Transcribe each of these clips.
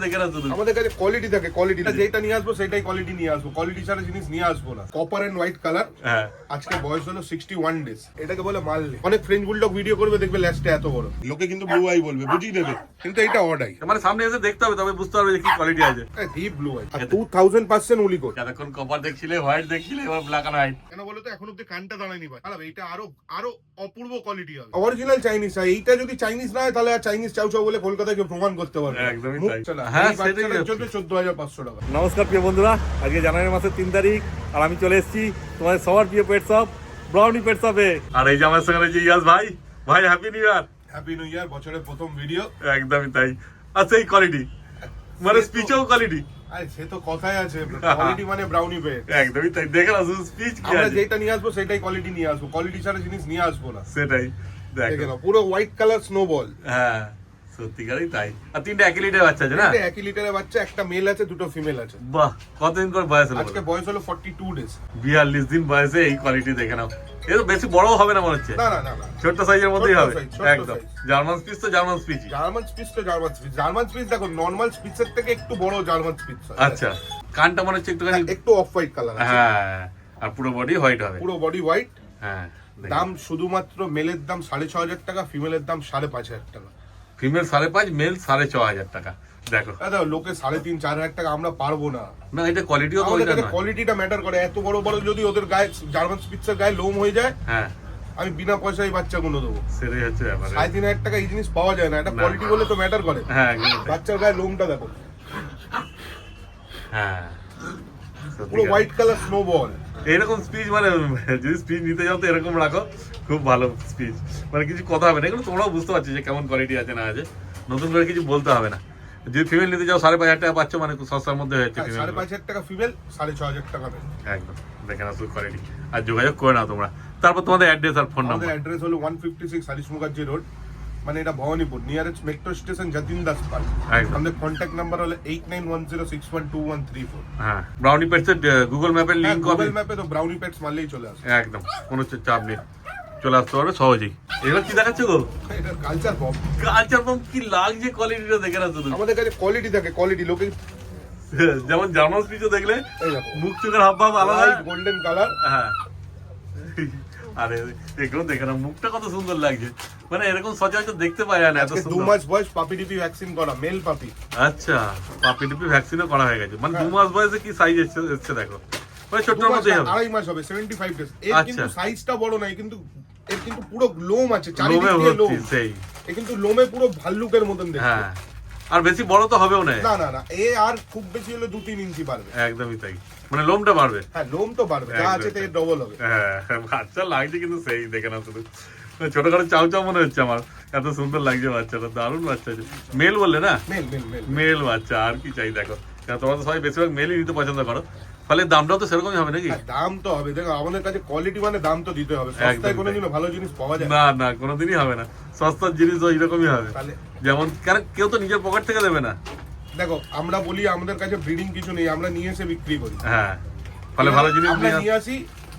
দেখে না শুধু আমাদের কাছে কোয়ালিটি থাকে, কোয়ালিটি যেটা নিয়ে আসবো সেটাই কোয়ালিটি নিয়ে আসবো, কোয়ালিটি ছাড়া জিনিস নিয়ে আসবো না। কপার এন্ড হোয়াইট কালার, আজকে বয়স হলো 61 ডেজ। এটাকে বলে মাললে। অনেক ফ্রেঞ্চ বুলডগ ভিডিও করবে, দেখবে ল্যাস্টে এত বড়, লোকে কিন্তু ব্লু আই বলবে, বুঝিয়ে দেবে, কিন্তু এটা অড আই। মানে সামনে এসে দেখতে হবে, তবে বুঝতে পারবে যে কি কোয়ালিটি আছে। ডিপ ব্লু আই, 2000% উলি কোট। এতক্ষণ কপার দেখছিলে, হোয়াইট দেখছিলে, এবার ব্ল্যাক এন্ড হোয়াইট। কেন বলো তো, এখন অব্দি কানটা দাঁড়ায়নি ভাই। আরে এইটা আরো অপূর্ব কোয়ালিটি হবে, অরিজিনাল চাইনিজ। এইটা যদি চাইনিজ না হয় তাহলে আর চাইনিজ চাউ চাউ বলে কলকাতায় কেউ প্রমাণ করতে পারবে একদমই তাই। হ্যাঁ, সেটাই চলবে 14500 টাকা। নমস্কার প্রিয় বন্ধুরা, আজকে জানুয়ারি মাসের 3 তারিখ আর আমি চলে এসেছি তোমাদের সবার প্রিয় পেট শপ ব্রাউনি পেট শপে। আর এই যে আমার সঙ্গে রয়েছে ইয়াস ভাই। ভাই happy new year. Happy new year, বছরের প্রথম ভিডিও। একদমই তাই। আচ্ছা এই কোয়ালিটি মানে স্পিচও কোয়ালিটি। আরে সে তো কথাই আছে, কোয়ালিটি মানে ব্রাউনি পেট। একদমই তাই। দেখে না শুধু স্পিচ কি আমরা আছে। যেটা নিয়ে আসবো সেটাই কোয়ালিটি নিয়ে আসবো, কোয়ালিটি ছাড়া জিনিস নিয়ে আসবো না। সেটাই দেখে দেখো। নাও, পুরো হোয়াইট কালার স্নোবল। হ্যাঁ সত্যিকারই তাই। আর তিনটা একই লিটার বাচ্চা আছে না? এটা 1 লিটারের বাচ্চা, একটা মেল আছে, দুটো ফিমেল আছে। বাহ, কতদিন করে বয়স হলো? আজকে বয়স হলো 42 ডেজ। 42 দিন বয়সে এই কোয়ালিটি দেখে নাও। এ তো বেশি বড়ও হবে না মনে হচ্ছে। না না না না, ছোট সাইজের মধ্যেই ছোট্ট হবে size, ছোট্ট একদম। size। জার্মান স্পিচ তো জার্মান স্পিচই। জার্মান স্পিচ তো জার্মান স্পিচ। জার্মান স্পিচ দেখো নরমাল স্পিচের থেকে একটু বড় জার্মান স্পিচ হয়। আচ্ছা, কানটা মনে হচ্ছে একটুখানি। একটু অফ হোয়াইট কালার আছে। হ্যাঁ, আর পুরো বডি হোয়াইট হবে। পুরো বডি হোয়াইট। হ্যাঁ, দাম শুধুমাত্র মেলের দাম 6500 টাকা, ফিমেলের দাম 5500 টাকা। ফিমেল 5.5, মেল 6,500 টাকা। দেখো দাদা, লোকে 3,500-4,000 টাকা আমরা পারবো না। না, এটা কোয়ালিটিও তো আমাদের ওইটা কাছে নয়। কোয়ালিটিটা ম্যাটার করে। এত বড় বড় যদি ওদের গায়ে জার্মান স্পিচের গায়ে লোম হয়ে যায়, হ্যাঁ, আমি বিনা পয়সায় বাচ্চাগুলো দেবো। সেটাই হচ্ছে ব্যাপার। 3,500 টাকা এই জিনিস পাওয়া যায় না। এটা কোয়ালিটি বলে তো ম্যাটার করে। হ্যাঁ একদমই তাই। বাচ্চার গায়ে লোমটা দেখো, হ্যাঁ পুরো সত্যিকার। White colour snowball. এরকম স্পিচ মানে যদি স্পিচ নিতে যাও তো এরকম রাখো, খুব ভালো স্পিচ। মানে কিছু কথা হবে না, এগুলো তোমরাও বুঝতে পারছো যে কেমন কোয়ালিটি আছে না আছে, নতুন করে কিছু বলতে হবে না। যদি ফিমেল নিতে যাও 5,500 টাকা পাচ্ছ, মানে খুব সস্তার মধ্যে হয়েছে ফিমেল। 5,500 টাকা ফিমেল, 6,500 টাকা মেল। একদম দেখে নাও শুধু কোয়ালিটি, আর যোগাযোগ করে নাও তোমরা। তারপর তোমাদের অ্যাড্রেস আর ফোন আমাদের নাম্বার। অ্যাড্রেস হলো 156 হরিশ মুখার্জি রোড, মানে এটা Bhowanipore, nearest metro station Jatin Das park. একদম। আমাদের কন্ট্যাক্ট নাম্বার হলো 8910612134। হ্যাঁ, ব্রাউনি পেটসের গুগল ম্যাপের লিংক হবে। গুগল ম্যাপে তো ব্রাউনি পেটস মারলেই চলে আসে। একদম, কোনো চাপ নেই, চলে আসতে পারবে সহজেই। এবার কি দেখাচ্ছ গো? এটা কালচার বম। Culture bomb. কি লাগছে কোয়ালিটিটা দেখে না শুধু। আমাদের কাছে কোয়ালিটি থাকে, কোয়ালিটি। লোকে যেমন জার্মান স্পিচও দেখলে এই দেখো, মুখ চোখের হাব ভাব আলাদা। Golden colour. হ্যাঁ, আরে এগুলো দেখে না, মুখটা কত সুন্দর লাগছে। মানে এরকম সচরাচর দেখতে পাই না, এত আজকে 2 সুন্দর। মাস বয়স, পাপি টিপি ভ্যাকসিন করা, মেল পাপি। আচ্ছা, পাপি টিপি ভ্যাকসিনও করা হয়ে গেছে। মানে 2 মাস বয়সে কি সাইজ এসছে দেখো। মানে ছোট্ট 2 মাস, মতোই হবে। 2.5 মাস হবে, 75 ডেজ। এর আচ্ছা। কিন্তু সাইজটা বড় নয়, কিন্তু এর কিন্তু পুরো লোম আছে, লোমে চারিদিকে লোম। ভর্তি সেই। এ কিন্তু লোমে পুরো ভাল্লুকের মতন দেখতে। হ্যাঁ, আর বেশি বড় তো হবেও না। না না না, এ আর খুব বেশি হলে 2-3 ইঞ্চি বাড়বে। একদমই তাই, মানে লোমটা বাড়বে। হ্যাঁ, লোম তো বাড়বে, যা আছে তো এর ডবল হবে। হ্যাঁ, বাচ্চা লাগছে কিন্তু সেই দেখে না শুধু। ছোটখাটো চাউ চাউ মনে হচ্ছে আমার, এত সুন্দর লাগছে বাচ্চাটা, দারুণ বাচ্চা আছে। মেল বললে না? Male male male. মেল বাচ্চা, আর কি চাই দেখো। কারণ তোমরা তো সবাই বেশিরভাগ মেলই নিতে পছন্দ করো, ফলে দামটাও তো সেরকমই হবে নাকি? হ্যাঁ, দাম তো হবে। দেখো, আমাদের কাছে কোয়ালিটি মানে দাম তো দিতে হবে। সস্তায় একদম কোনোদিনও ভালো জিনিস পাওয়া যায় না না, কোনোদিনই হবে না। সস্তার জিনিস ওইরকমই হবে। তাহলে যেমন কারণ কেউ তো নিজের পকেট থেকে দেবে না। দেখো, আমরা বলি আমাদের কাছে ব্রিডিং কিছু নেই, আমরা নিয়ে এসে বিক্রি করি। হ্যাঁ, ফলে ভালো জিনিস আমরা নিয়ে নিয়ে আসি,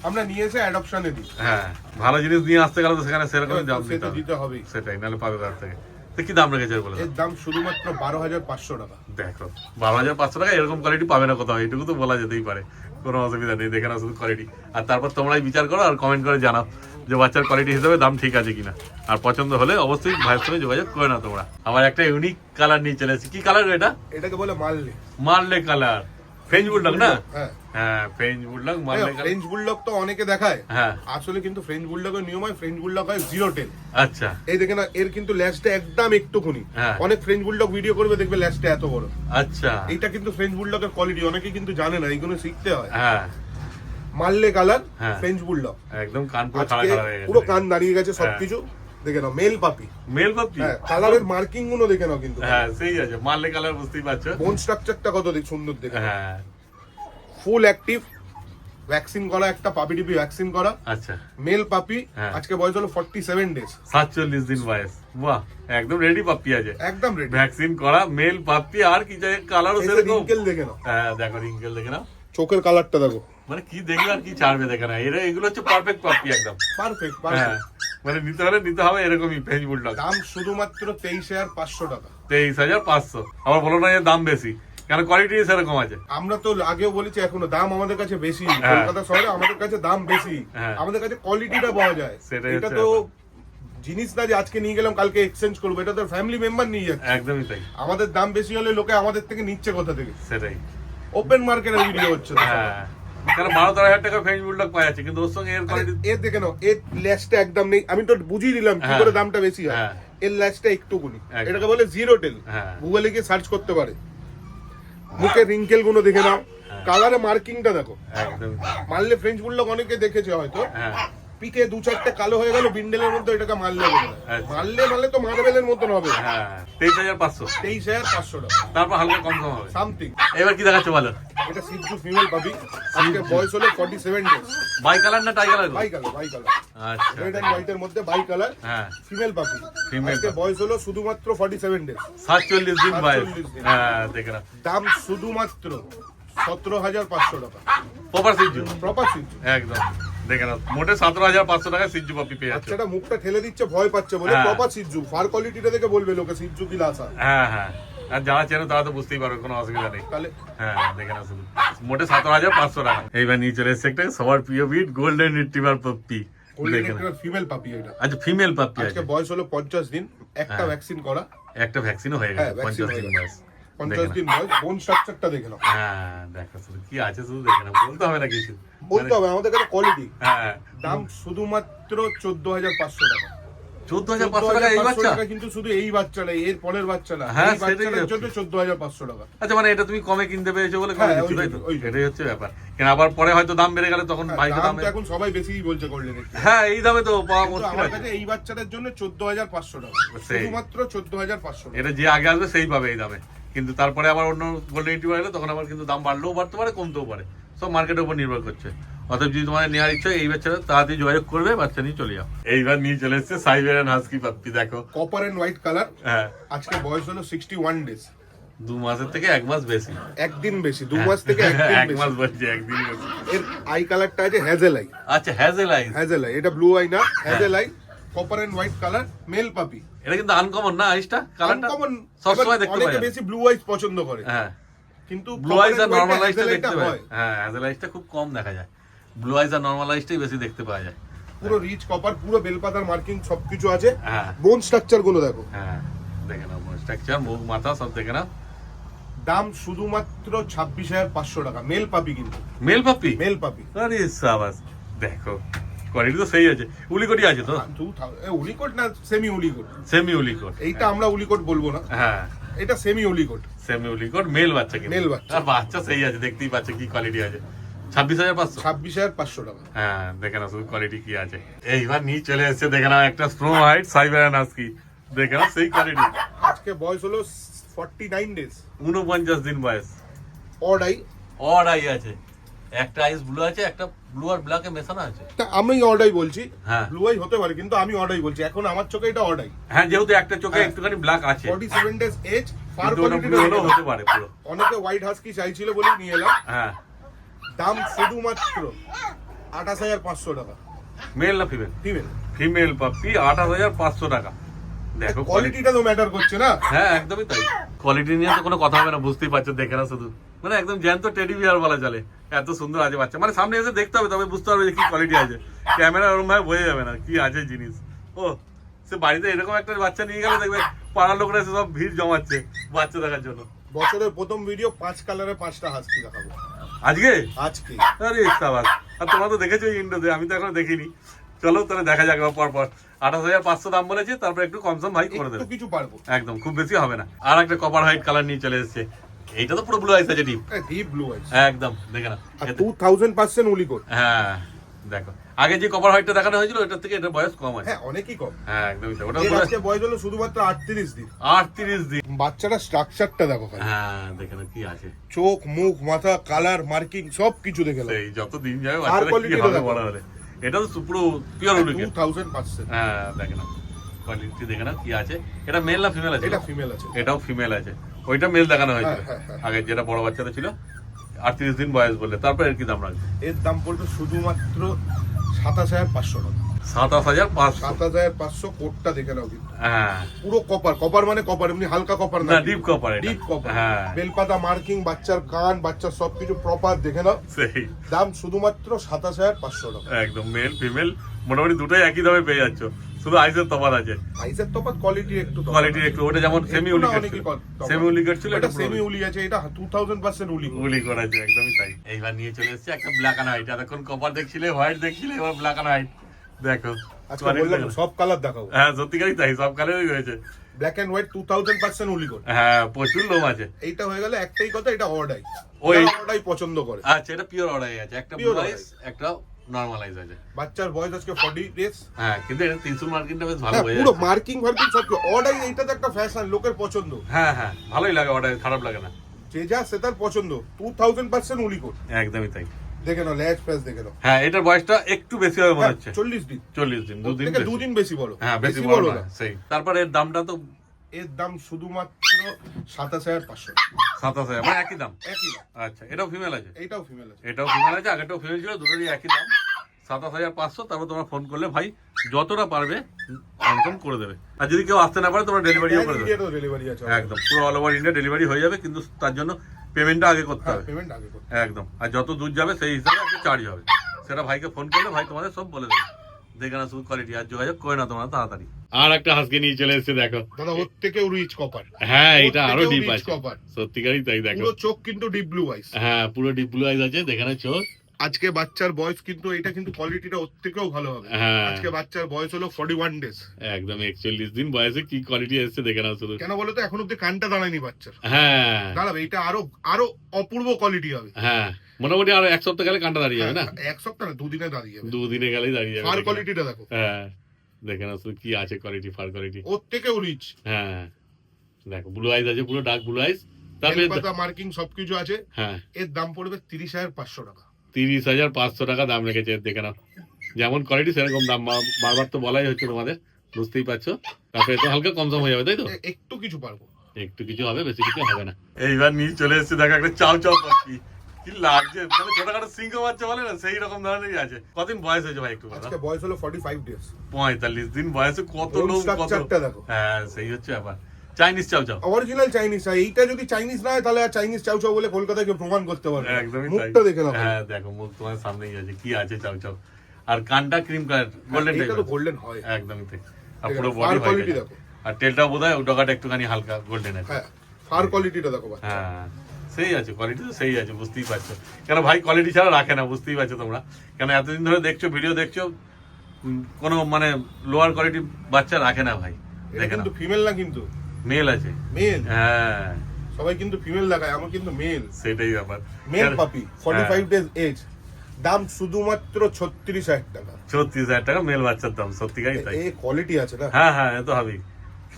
আমরা নিয়ে এসে অ্যাডপশনে দিই। হ্যাঁ, ভালো জিনিস নিয়ে আসতে গেলে তো সেখানে সেরকমই দাম সে দিতে তো হবে। দিতে হবেই। সেটাই, নাহলে পাবে কার থেকে। তো কি দাম রেখেছে বলে? এর দাম শুধুমাত্র 12,500 টাকা। দেখো, 12,500 টাকা এরকম কোয়ালিটি পাবে না কোথাও, এটুকু তো বলা যেতেই পারে। কোনো অসুবিধা নেই, দেখে না শুধু কোয়ালিটি। আর তারপর তোমরাই বিচার করো আর কমেন্ট করে জানাও যে বাচ্চার কোয়ালিটি হিসেবে দাম ঠিক আছে কিনা। আর পছন্দ হলে অবশ্যই ভাইয়ের সঙ্গে যোগাযোগ করে নাও তোমরা। আমার একটা ইউনিক কালার নিয়ে চলে এসেছি। কি কালার এটা? এটাকে বলে মাললে। মারলে কালার, ফ্রেঞ্চ বুলডগ না? হ্যাঁ, হ্যাঁ, ফ্রেঞ্চ বুলডগ, মারলে কালার। ফ্রেঞ্চ বুলডগ তো অনেকে দেখায়। হ্যাঁ, আসলে কিন্তু ফ্রেঞ্চ বুলডগের নিয়ম হয়, ফ্রেঞ্চ বুলডগ হয় 0 টেল। আচ্ছা এই দেখে না, এর কিন্তু ল্যাজটা একদম একটুখানি। হ্যাঁ। অনেক ফ্রেঞ্চ বুলডগ ভিডিও করবে, দেখবে ল্যাজটা এত বড়। আচ্ছা। এইটা কিন্তু ফ্রেঞ্চ বুলডগের কোয়ালিটি, অনেকে কিন্তু জানে না, এইগুলো শিখতে হয়। হ্যাঁ, মাললে কালার, হ্যাঁ। French bulldog. একদম কান পুরো খাড়া আজকে খাড়া হয়ে গেছে। পুরো কান দাঁড়িয়ে গেছে সবকিছু। দেখে নাও, মেল পাপি। মেল পাপি। হ্যাঁ, কালারের মার্কিং গুলো দেখে নাও কিন্তু। হ্যাঁ, সেই আছে, মারলে কালার বুঝতেই পারছো। বোন স্ট্রাকচারটা কত সুন্দর দেখে। হ্যাঁ, ফুল অ্যাক্টিভ, ভ্যাকসিন করা, একটা পাপি টিপি ভ্যাকসিন করা, আচ্ছা। মেল পাপি। হ্যাঁ। আজকে বয়স হলো 47 ডেজ। 47 দিন বয়স। বাহ, একদম রেডি পাপ্পি আছে, একদম রেডি। ভ্যাকসিন করা মেল পাপ্পি। আর কি চাই, কালারও সেরকম। রিঙ্কেল দেখে নাও, হ্যাঁ, দেখো রিঙ্কেল দেখে নাও, চোখের কালারটা দেখো, মানে কি দেখবে আর কি ছাড়বে দেখে না। এরা এগুলো হচ্ছে পারফেক্ট পাপ্পি একদম। পারফেক্ট হ্যাঁ, পারফেক্ট। মানে নিতে হলে নিতে হবে এরকমই ফ্রেঞ্চ বুলডগ। দাম শুধুমাত্র 23,500 টাকা। 23,500। আবার বলো না যে দাম বেশি, কেন কোয়ালিটি সেরকম আছে। আমরা তো আগেও বলেছি, এখনো দাম আমাদের কাছে বেশি। হ্যাঁ। কলকাতা শহরে আমাদের কাছে দাম বেশি, হ্যাঁ। আমাদের কাছে কোয়ালিটিটা পাওয়া যায়। সেটাই এটা হচ্ছে তো ব্যাপার। জিনিস না যে আজকে নিয়ে গেলাম কালকে এক্সচেঞ্জ করবো, এটা তো ফ্যামিলি মেম্বার নিয়ে যাচ্ছে। একদমই তাই, আমাদের দাম বেশি হলে লোকে আমাদের থেকে নিচ্ছে কোথা থেকে? সেটাই। ওপেন মার্কেটের ভিডিও হচ্ছে তো। হ্যাঁ, কারণ 12-13 টাকা ফ্রেঞ্চ বুলডগ পাওয়া যাচ্ছে, কিন্তু ওর সঙ্গে এর আরে, কোয়ালিটি এর দেখে নাও, এর ল্যাশটা একদম নেই। আমি তো বুঝিয়ে দিলাম কি হ্যাঁ। করে দামটা বেশি হয়। হ্যাঁ। এর ল্যাশটা একটুকুনি, একদম। এটাকে বলে জিরো টেল। হ্যাঁ। গুগলে গিয়ে সার্চ করতে পারে। মুখের রিঙ্কেল গুলো দেখে নাও, কালারে মার্কিংটা দেখো। একদম। মারলে ফ্রেঞ্চ বুলডগ অনেকে দেখেছে হয়তো, হ্যাঁ, পিকে 2-4টে কালো হয়ে গেল বিন্ডেলের মধ্যে, এটাকে মারলে বলে না। আচ্ছা। মারলে তো মার্বেলের মতন হবে। হ্যাঁ, 23,500। 23,500 টাকা তারপর হালকা কম কম হবে। সামথিং। এবার কি দেখাচ্ছ বলো? এটা সিজু ফিমেল পাবি, আজকে বয়স হলো 47 ডেজ। বাই কালার না টাই কালার? বাই কালার আচ্ছা, রেড এন্ড হোয়াইট এর মধ্যে বাই কালার, হ্যাঁ, ফিমেল পাপি। Female আজকে puppy। বয়স হলো শুধুমাত্র 47 ডেজ। 47 দিন বয়স। 47 দিন। হ্যাঁ, দেখে না। দাম শুধুমাত্র 17,500 টাকা। প্রপার সিজু, প্রপার সিজু। একদম দেখে না। মোটে 17,500 টাকা সিজু পাপি পেয়ে যাচ্ছে। বাচ্চাটা মুখটা ঠেলে দিচ্ছে, ভয় পাচ্ছে বলে হ্যাঁ। প্রপার সিজু। ফার কোয়ালিটিটা দেখে বলবে লোকে সিজু কি লাসা। হ্যাঁ, হ্যাঁ, আর যারা চেনো তারা তো বুঝতেই পারবে, কোনো অসুবিধা নেই। তাহলে হ্যাঁ, দেখে না শুধু মোটে 17,500 টাকা। এইবার নিয়ে চলে এসছে একটা সবার প্রিয় বিট গোল্ডেন রিট্রিভার পাপ্পি। দেখে না। ফিমেল পাপি এটা। আচ্ছা, ফিমেল পাপ্পি আজকে আছে। বয়স হলো 50 দিন, একটা হ্যাঁ। ভ্যাকসিন করা। একটা ভ্যাকসিনও হয়ে হ্যাঁ, গেছে, ভ্যাকসিন 50 হয়ে দিন গেছে। বয়স। 50 দিন বয়স। বোন স্ট্রাকচারটা দেখে নাও। হ্যাঁ, দেখো শুধু কি আছে, শুধু দেখে না, বলতে হবে না কিছু। বলতে হবে আমাদের কাছে কোয়ালিটি। হ্যাঁ, দাম শুধুমাত্র 14,500 টাকা। 14,500 টাকা এই বাচ্চা? টাকা, কিন্তু শুধু এই বাচ্চাটা, এর পরের বাচ্চা না। হ্যাঁ, এই সেটাই বাচ্চাটার হচ্ছে। জন্য 14,500 টাকা। আচ্ছা, মানে এটা তুমি কমে কিনতে পেরেছো বলে কমে হ্যাঁ, দিচ্ছো, তাই তো? ওই জন্য। এটাই হচ্ছে ব্যাপার। কেন আবার পরে হয়তো দাম বেড়ে গেলে তখন হ্যাঁ, ভাইকে দাম দামে। তো এখন সবাই বেশিই বলছে গোল্ডেন। হ্যাঁ, এই দামে তো পাওয়া মুশকিল আমার আছে। কাছে এই বাচ্চাটার জন্য 14,500 টাকা। সেই। শুধুমাত্র 14,500 টাকা। এটা যে আগে আসবে সেই পাবে এই দামে, কিন্তু তারপরে আবার অন্য গোল্ডেন রিট্রিভার এলে তখন আবার কিন্তু দাম বাড়লেও বাড়তে পারে, কমতেও পারে। সব মার্কেটের উপর নির্ভর করছে। অতএব যদি তোমার নেওয়ার ইচ্ছা, এই বাচ্চাটা তাড়াতাড়ি যোগাযোগ করবে, বাচ্চা নিয়ে চলে যাও। এইবার নিয়ে চলে এসছে সাইবেরিয়ান হাস্কি পাপ্পি। দেখো, কপার এন্ড হোয়াইট কালার। হ্যাঁ, আজকে বয়স হলো 61 ডেজ। 2 মাসের থেকে 1 মাস বেশি। একদিন বেশি, 2 মাস থেকে একদিন 1 মাস বেশি। বলছে, একদিন বেশি। এর আই কালারটা আছে হ্যাজেল আই। আচ্ছা, হ্যাজেল আইস। হ্যাজেল আই, এটা ব্লু আই না, hazel eye. Copper and white colour, male puppy. এটা কিন্তু আনকমন না আইসটা, কালারটা আনকমন। সবসময় দেখতে পাই অনেকে না। বেশি ব্লু আইস পছন্দ করে, হ্যাঁ, কিন্তু ব্লু আইস আর নরমাল আইসটা hazel দেখতে eye-টা পাই। হয়। হ্যাঁ, হ্যাজেল আইসটা খুব কম দেখা যায়। ব্লু আইস আর নরমাল আইসটাই বেশি দেখতে পাওয়া যায়। পুরো রিচ কপার, পুরো বেলপাতার মার্কিং সবকিছু আছে। হ্যাঁ, বোন স্ট্রাকচার গুলো দেখো। হ্যাঁ, দেখে নাও স্ট্রাকচার, মুখ, মাথা সব দেখে নাও। দাম শুধুমাত্র 26,500 টাকা। মেল পাপি কিন্তু, মেল পাপ্পি? মেল পাপি। আরে সাবাস, দেখো কোয়ালিটি তো সেই আছে। উলিকটি আছে তো? উলিকোট না সেমি উলিকোট? সেমি উলিকট। এইটা আমরা উলিকোট বলবো না, হ্যাঁ, এটা সেমি উলিকোট। সেমি উলিকট, মেল বাচ্চা কিন্তু। Male বাচ্চা। আর বাচ্চা সেই আছে, দেখতেই পাচ্ছে কি কোয়ালিটি আছে। 26,500। 26,500 টাকা। হ্যাঁ, দেখে না শুধু কোয়ালিটি কি আছে। এইবার নিয়ে চলে এসেছে, দেখে না একটা স্নো হোয়াইট সাইবেরিয়ান হাস্কি। দেখে না সেই কোয়ালিটি। আজকে বয়স হলো 49 ডেজ। 49 দিন বয়স। Odd I. অড আই আছে, একটা আইস ব্লু আছে, একটা ব্লু আর ব্ল্যাকে মেশানো আছে। তা আমি অড আই বলছি, হ্যাঁ। ব্লু আই হতে পারে, কিন্তু আমি অড আই বলছি। এখন আমার চোখে এটা অড আই। হ্যাঁ, যেহেতু একটা চোখে হ্যাঁ। একটুখানি ব্ল্যাক আছে, 47 ডেজ এজ। ফার কিন্তু ওটা কোয়ালিটি ব্লু হলেও হতে পারে পুরো। অনেকে হোয়াইট হাস্কি চাইছিল বলে নিয়ে এলাম। হ্যাঁ, দাম শুধুমাত্র 28,500 টাকা। মেল না ফিমেল? ফিমেল। ফিমেল পাপ্পি 28,500 টাকা। দেখো কোয়ালিটি। কোয়ালিটিটা তো ম্যাটার করছে না। হ্যাঁ, একদমই তাই। কোয়ালিটি নিয়ে তো কোনো কথা হবে না, বুঝতেই পারছো, দেখে না শুধু। মানে একদম জ্যান্ত টেডি বিয়ার বলা চলে, এত সুন্দর আছে বাচ্চা। মানে সামনে এসে দেখতে হবে, তবে বুঝতে পারবে যে কি কোয়ালিটি আছে। ক্যামেরা ওরকম ভাবে বোঝা যাবে না কি আছে জিনিস। ও, সে বাড়িতে এরকম একটা বাচ্চা নিয়ে গেলে দেখবে পাড়ার লোকরা এসে সব ভিড় জমাচ্ছে বাচ্চা দেখার জন্য। বছরের প্রথম ভিডিও 5 কালারে 5টা হাস্কি দেখাবো আজকে? আজকে। আরে সাবাস। আর তোমরা তো দেখেছো ইন্ডোতে, আমি তো এখনো দেখিনি। চলো তাহলে দেখা যাক পর পর। 28,500 দাম বলেছে, তারপর একটু কম সম ভাই করে দেবে। একটু কিছু পারবো, একদম খুব বেশি হবে না। আর একটা কপার হোয়াইট কালার নিয়ে চলে এসেছে। এইটা তো পুরো ব্লু আইস আছে, ডিপ ডিপ ব্লু আইস। একদম, দেখে না। আর 2000% উলিকোট। হ্যাঁ, দেখো আগে যে কপার হোয়াইটটা দেখানো হয়েছিল ওটার থেকে এটা বয়স কম আছে। হ্যাঁ, অনেকই কম। হ্যাঁ, একদমই তাই। ওটা এর আজকে বয়স হলো শুধুমাত্র 38 দিন। 38 দিন। বাচ্চাটা স্ট্রাকচারটা দেখো খালি। হ্যাঁ, দেখে না কি আছে। চোখ, মুখ, মাথা, কালার, মার্কিং সব কিছু দেখে নাও। সেই যত দিন যাবে বাচ্চাটা quality কি হবে দেখো। বড় হলে। এটা তো পুরো পিওর উলিকেট। 2000%। হ্যাঁ, দেখে না কোয়ালিটি, দেখে না কি আছে। এটা মেল না ফিমেল আছে? এটা ফিমেল আছে। এটাও ফিমেল আছে। ওইটা মেল দেখানো হয়েছিল হ্যাঁ, হ্যাঁ, হ্যাঁ। আগে, যেটা বড় বাচ্চাটা ছিল। 38 দিন বয়স বললে, তারপর এর কি দাম রাখবে? এর দাম পড়বে শুধুমাত্র 27,500 টাকা। 27,500। 27,500 কোটটা দেখে নাও কিন্তু হ্যাঁ পুরো কপার মানে কপার, এমনি হালকা কপার না, ডিপ কপার এটা। Deep copper. হ্যাঁ বেলপাতা মার্কিং, বাচ্চার কান, বাচ্চার সবকিছু প্রপার দেখে নাও। সেই দাম শুধুমাত্র 27,500 টাকা। একদম মেল ফিমেল মোটামুটি দুটোই একই দামে পেয়ে যাচ্ছ, শুধু আইসের তফাৎ আছে। সাইজের তফাৎ, কোয়ালিটি একটু তফাৎ। কোয়ালিটি একটু, ওটা যেমন সেমি উলি অনেকই ছিল, তফাৎ। সেমি উলি ছিল, এটা সেমি উলি আছে, এটা 2000% উলি। উলি করা আছে, একদমই তাই। এইবার নিয়ে চলে এসেছে একটা ব্ল্যাক এন্ড হোয়াইট। এতক্ষণ কপার দেখছিলে, হোয়াইট দেখছিলে, এবার ব্ল্যাক এন্ড হোয়াইট দেখো। আজকে Quality বললাম দেখো। সব কালার দেখাবো। হ্যাঁ সত্যিকারই তাই, সব কালারই রয়েছে। ব্ল্যাক এন্ড হোয়াইট 2000% উলি করে। হ্যাঁ প্রচুর লোম আছে। এইটা হয়ে গেলে একটাই কথা, এটা অর্ডাই। ওই অর্ডাই পছন্দ করে। আচ্ছা এটা পিওর অর্ডাই আছে, একটা Pure ব্লাইস একটা নরমালাইজ আছে। বাচ্চার বয়স আজকে 40 ডেজ। হ্যাঁ কিন্তু এটা 300 মার্কিংটা বেশ ভালো হয়ে পুরো যাচ্ছে। মার্কিং সব অর্ডাই, এইটা তো একটা ফ্যাশন, লোকের পছন্দ। হ্যাঁ হ্যাঁ ভালোই লাগে, অর্ডার খারাপ লাগে না। যে যা সে তার পছন্দ। 2000% উলি কোট। একদমই তাই। দেখে নাও, ল্যাচ ফ্যাস দেখে নাও। হ্যাঁ এটার বয়সটা একটু বেশি হবে মনে হচ্ছে। 40 দিন। 40 দিন, 2 দিন থেকে বেশি। 2 দিন বেশি বলো। হ্যাঁ বেশি বড় না সেই। তারপর এর দামটা তো এর দাম শুধুমাত্র 27,500। 27,000, মানে একই দাম। একই দাম। আচ্ছা এটাও ফিমেল আছে, এইটাও ফিমেল আছে। এটাও ফিমেল আছে, আগেটাও ফিমেল ছিল, দুটোরই একই দাম 27,500। তারপর তোমরা ফোন করলে ভাই যতটা পারবে কনফার্ম করে দেবে। আর যদি কেউ আসতে না পারে তোমরা ডেলিভারিও করে দেবে। ইন্ডিয়াতেও ডেলিভারি আছে। একদম পুরো অল ওভার ইন্ডিয়া ডেলিভারি হয়ে যাবে, কিন্তু তার জন্য পেমেন্টটা আগে করতে হবে। পেমেন্ট আগে করতে। একদম। আর যত দূর যাবে সেই হিসাবে একটা চার্জ হবে, সেটা ভাইকে ফোন করলে ভাই তোমাদের সব বলে দেবে। দেখে না শুধু কোয়ালিটি, আর যোগাযোগ করে না তোমরা তাড়াতাড়ি। আর একটা হাসকে নিয়ে চলে এসেছে দেখো। দাদা ওর থেকেও রিচ কপার। হ্যাঁ এটা আরো থেকেও ডিপ rich আছে, copper। সত্যিকারই তাই দেখো। পুরো চোখ কিন্তু ডিপ ব্লু আইস। হ্যাঁ পুরো ডিপ ব্লু আইজ আছে, দেখে না চোখ। আজকে বাচ্চার বয়স কিন্তু, এটা কিন্তু কোয়ালিটিটা ওর থেকেও ভালো হবে। হ্যাঁ আজকে বাচ্চার বয়স হলো 41 ডেজ। একদম 41 দিন বয়সে কি কোয়ালিটি এসেছে দেখে নাও শুধু। কেন বলো তো, এখন অব্দি কানটা দাঁড়ায়নি বাচ্চার। হ্যাঁ দাঁড়াবে, এটা আরো অপূর্ব কোয়ালিটি হবে। হ্যাঁ মোটামুটি আরো 1 সপ্তাহ গেলে কানটা দাঁড়িয়ে যাবে না? এক সপ্তাহ না, 2 দিনে দাঁড়িয়ে যাবে। 2 দিনে গেলেই দাঁড়িয়ে যাবে। ফার কোয়ালিটিটা দেখো। হ্যাঁ দেখে নাও শুধু কি আছে কোয়ালিটি, ফার কোয়ালিটি। ওর থেকেও রিচ। হ্যাঁ দেখো ব্লু আইজ আছে, পুরো ডার্ক ব্লু আইজ। তারপরে বেলপাতা মার্কিং সবকিছু আছে। হ্যাঁ এর দাম পড়বে 30,500 টাকা। 30,500 টাকা দাম রেখেছে, দেখে নাও। যেমন কোয়ালিটি সেরকম দাম, বারবার তো বলাই হচ্ছে তোমাদের, বুঝতেই পারছো। তারপরে তো হালকা কম সম হয়ে যাবে, তাই তো? একটু কিছু পারবো, একটু কিছু হবে, বেশি কিছু হবে না। এইবার নিয়ে চলে এসেছে দেখো একটা চাও চাও পাখি। কি লাগছে, মানে ছোটখাটো সিংহ বাচ্চা বলে না, সেই রকম ধরনেরই আছে। কতদিন বয়স হয়েছে ভাই একটু বলো? আজকে বয়স হলো 45 ডেজ। 45 দিন বয়সে কত Bone লোক, কত। structure-টা দেখো। হ্যাঁ সেই হচ্ছে ব্যাপার। চাইনিজ চাও চাও, অরিজিনাল চাইনিজ। এইটা যদি চাইনিজ না হয় তাহলে আর চাইনিজ চাউ চাউ বলে কলকাতায় কেউ প্রমাণ করতে পারবে না। একদমই তাই। মুখটা দেখে নাও। হ্যাঁ দেখো মুখ তোমার সামনেই আছে, কি আছে চাও চাও। আর কানটা ক্রিম কালার, গোল্ডেন এটা তো টাইপের। গোল্ডেন হয়। একদমই তাই। আর দেখো, পুরো far বডি quality হোয়াইট দেখো। আর টেলটা বোধহয় ডগাটা একটুখানি হালকা গোল্ডেন আছে। হ্যাঁ, ফার কোয়ালিটিটা দেখো বাচ্চা। হ্যাঁ সেই আছে, কোয়ালিটি তো সেই আছে, বুঝতেই পারছো। কেন ভাই কোয়ালিটি ছাড়া রাখে না, বুঝতেই পারছো তোমরা। কেন এতদিন ধরে দেখছো, ভিডিও দেখছো, কোনো মানে লোয়ার কোয়ালিটি বাচ্চা রাখে না ভাই। এটা দেখে না, কিন্তু ফিমেল না, কিন্তু মেল আছে। মেল। হ্যাঁ সবাই কিন্তু ফিমেল লাগায়, আমার কিন্তু মেল। সেটাই ব্যাপার। মেল পাপি, 45 হ্যাঁ। Days age. দাম শুধুমাত্র 36,000 টাকা। 36,000 টাকা মেল বাচ্চার দাম, সত্যিকারই তাই। এই কোয়ালিটি আছে না। হ্যাঁ হ্যাঁ এ তো হবেই।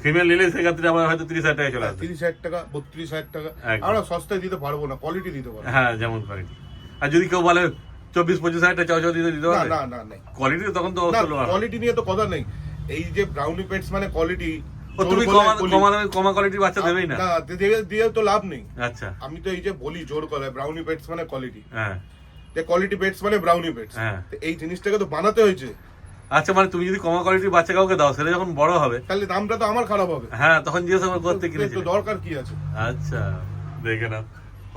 ফিমেল নিলে সেক্ষেত্রে আমার হয়তো 30,000 টাকা চলে আসবে। 30,000 টাকা, 32,000 টাকা। একদম। আমরা সস্তায় দিতে পারবো না, কোয়ালিটি দিতে পারবো। হ্যাঁ যেমন কোয়ালিটি। আর যদি কেউ বলে 24-25,000 টাকা চাও চাও দিতে না পারবে, না না না, কোয়ালিটি তখন তো না, অবস্থা lower হবে। কোয়ালিটি নিয়ে তো কথা নেই। এই যে ব্রাউনি পেটস মানে কোয়ালিটি। ও তুমি কমা কোয়ালিটির বাচ্চা দেবেই না। দিয়ে তো লাভ নেই। আচ্ছা আমি তো এই যে বলি জোর গলায়, ব্রাউনি পেটস মানে কোয়ালিটি। হ্যাঁ কোয়ালিটি পেটস মানে ব্রাউনি পেটস। হ্যাঁ। এই জিনিসটাকে তো বানাতে হয়েছে। আচ্ছা মানে তুমি যদি কমা কোয়ালিটির বাচ্চা কাউকে দাও, সেটা যখন বড় হবে, তাহলে দামটা তো আমার খারাপ হবে। হ্যাঁ তখন জিজ্ঞাসা করতে তো কিনেছি। দরকার কি আছে? আচ্ছা দেখে নাও,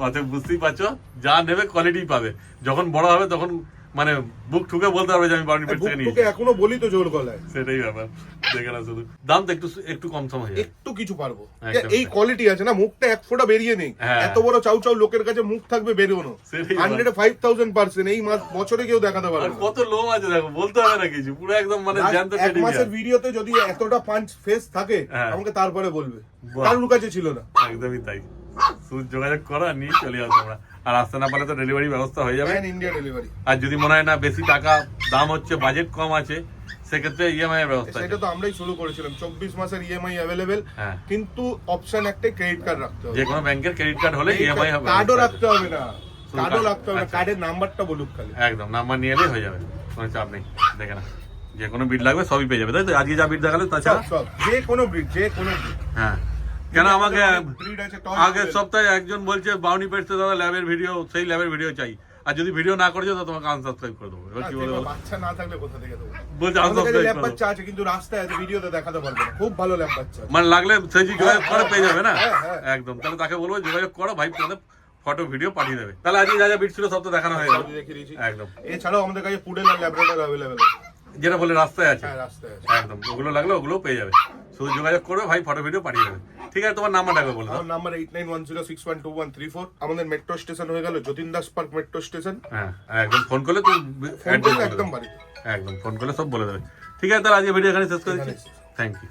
অতএব বুঝতেই পারছো, যা নেবে কোয়ালিটি পাবে। যখন বড় হবে তখন মানে বুক ঠুকে বলতে পারবে যে আমি বাউন্ডি পেট থেকে বুক নিয়েছি। তোকে এখনো বলি তো জোর গলায়। সেটাই ব্যাপার, দেখে না শুধু দাম তো একটু কম সম হয়ে যায়। একটু কিছু পারবো। একদম এই তাই। কোয়ালিটি আছে না, মুখটা এক ফোঁটা বেরিয়ে নেই। হ্যাঁ। এত বড় চাউ চাউ লোকের কাছে মুখ থাকবে বেরোনো। সেটাই 105,000%। এই বছরে কেউ দেখাতে আর পারবে না। কত লোম আছে দেখো, বলতে হবে না কিছু, পুরো একদম মানে জ্যান্ত এক টেডি মাসের বিয়ার। ভিডিওতে যদি এতটা পাঁচ ফেস থাকে, হ্যাঁ। আমাকে তারপরে বলবে বাহ। কারোর কাছে ছিল না। একদমই তাই। শুধু যোগাযোগ করো আর নিয়ে চলে যাও তোমরা। আর আসতে না পারলে তো ডেলিভারি ব্যবস্থা হয়ে যাবে। Pan India delivery. আর যদি মনে হয় না বেশি টাকা দাম হচ্ছে, বাজেট কম আছে, সেক্ষেত্রে ইএমআই এর ব্যবস্থা আছে। সেটা তো আমরাই শুরু করেছিলাম। 24 মাসের ইএমআই অ্যাভেলেবেল। হ্যাঁ। কিন্তু অপশন একটাই, ক্রেডিট কার্ড রাখতে হবে। যে কোনো ব্যাংকের ক্রেডিট কার্ড হলে ইএমআই হবে। কার্ডও রাখতে হবে না, শুধু কার্ডও card। রাখতে হবে না, আচ্ছা। কার্ডের নাম্বারটা বলুক খালি। একদম নাম্বার নিয়ে এলেই হয়ে যাবে, কোনো চাপ নেই। দেখে না, যে কোনো বিট লাগবে সবই পেয়ে যাবে, তাই তো? আজকে যা বিট দেখালে তাছাড়া সব যে কোনো ব্রিড, যে কোনো ব্রিড। হ্যাঁ। কেন আমাকে ব্রিড আছে টপ আগের সপ্তাহে একজন বলছে বাউনি পেটসে দাদা ল্যাবের ভিডিও, সেই ল্যাবের ভিডিও চাই। আর যদি ভিডিও না করেছো তো তোমাকে আনসাবস্ক্রাইব করে দেবো। এবার কি বলবো? বাচ্চা না থাকলে কোথা থেকে দেবো? বলছে আমাদের কাছে unsubscribe ল্যাব করো। বাচ্চা আছে কিন্তু রাস্তায় আছে, ভিডিওতে দেখাতে পারবে না। খুব ভালো ল্যাব বাচ্চা আছে। মানে লাগলে সেই যোগাযোগ করে পেয়ে যাবে না হ্যাঁ, হ্যাঁ। একদম। তাহলে তাকে বলবো যোগাযোগ করো, ভাই তোমাদের ফটো ভিডিও পাঠিয়ে দেবে। তাহলে আজকে যা যা বিট ছিল সব তো দেখানো হয়ে গেল সবই দেখিয়ে দিয়েছি। একদম। এছাড়াও আমাদের কাছে পুডেল আর ল্যাব্রাডর অ্যাভেলেবেল আছে। যেটা বলে রাস্তায় আছে হ্যাঁ, রাস্তায় আছে। একদম, ওগুলো লাগলে ওগুলো পেয়ে যাবে। শুধু যোগাযোগ করবে, ভাই ফটো ভিডিও পাঠিয়ে দেবে। ঠিক আছে, তোমার নাম্বারটা একবার বলে দাও। আমার নাম্বার 8910612134। আমাদের মেট্রো স্টেশন হয়ে গেল Jatin Das park metro station. হ্যাঁ, একদম ফোন করলে তুই ফোন করলে একদম বাড়িতে। একদম ফোন করলে সব বলে দেবে। ঠিক আছে, তাহলে আজকে ভিডিও এখানে শেষ করেছি। এখানে শেষ। Thank you.